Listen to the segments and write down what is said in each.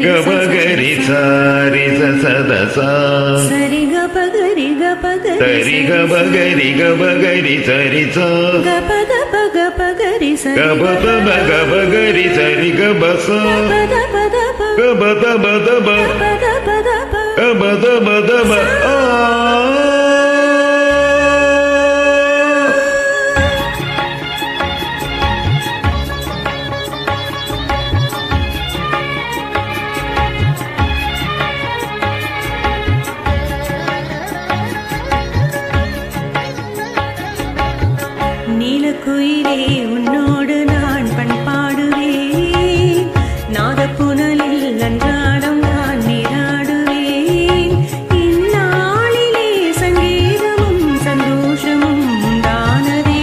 గపగరి సారి సదసా సరి గపగరి సరి గబగరి సరి గపగరి సరి గబగరి సరి గబస గబదబదబ நீலக்குயிலே உன்னோடு நான் பண்பாடுவேன் நாதப்புனலில் அன்றாடம் நான் நீராடுவேன் இந்நாளிலே சங்கீதமும் சந்தோஷமும் உண்டானதே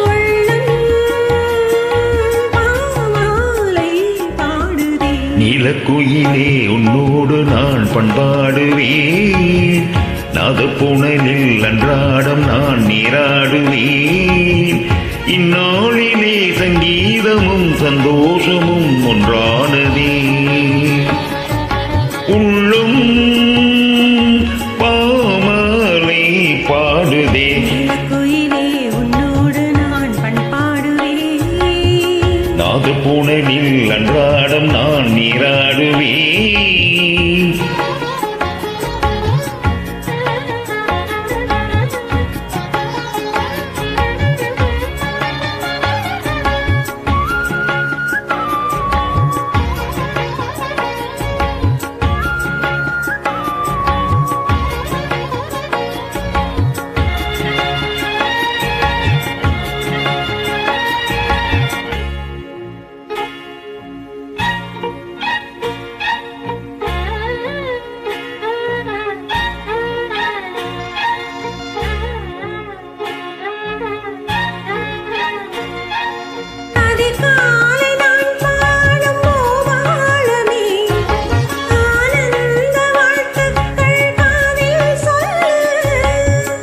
உள்ளம் பாமாலை பாடுதே நீலக்குயிலே உன்னோடு நான் பண்பாடுவேன் நாதப்புனலில் அன்றாடம் நான் நீராடுவேன் இந்நாளிலே சங்கீதமும் சந்தோஷமும் ஒன்றானதே உள்ளம் பாமாலை பாடுதே நீலக்குயிலே உன்னோடு நான் பண்பாடுவேன் நாதப்புனலில் அன்றாடம் நான் நீராடுவேன்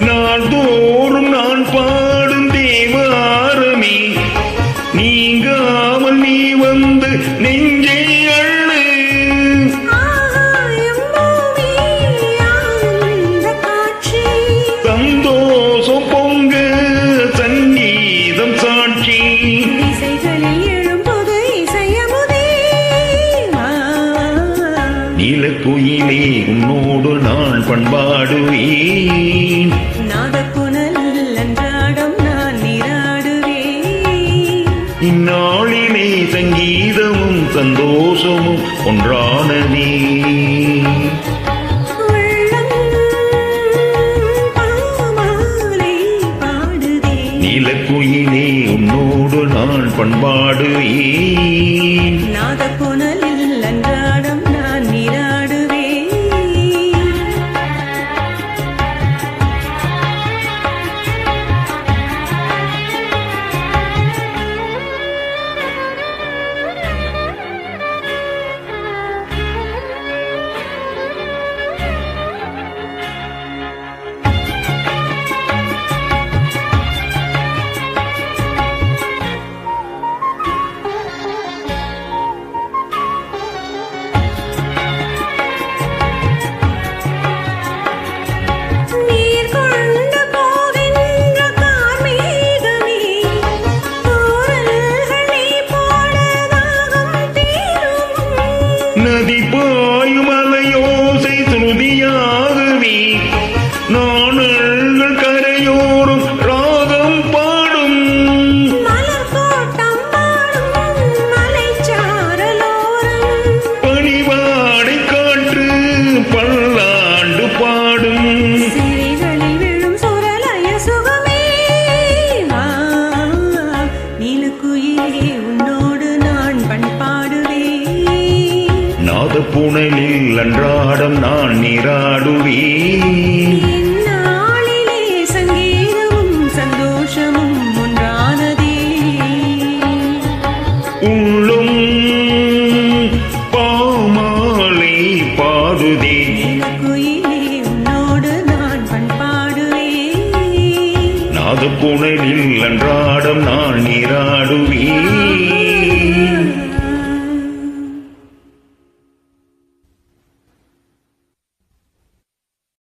நாள்தோறும் நான் பாடும் தேவாரமே நீங்காமல் நீ வந்து நெஞ்சை அள்ளு சந்தோஷம் பொங்க சங்கீதம் சாட்சி நீலக்குயிலே உன்னோடு நான் பண்பாடுவேன் நாதப்புனலில் அன்றாடம் நான் நீராடுவேன் இந்நாளிலே சங்கீதமும் சந்தோஷமும் ஒன்றானதே உள்ளம் பாமாலை பாடுதே நீலக்குயிலே உன்னோடு நான் பண்பாடுவேன் நாதப்புனலில் அன்றாடம் நான் நீராடுவேன் நதி பாயும் அலையோசை சுருதியாகவே நாணல்கள் கரையோரும் ராகம் பாடும் பனிவாடை காற்று பல்லாண்டு பாடும் நீலக்குயிலே உன்னோடு நான் பண்பாடுவேன் நாதப்புனலில் அன்றா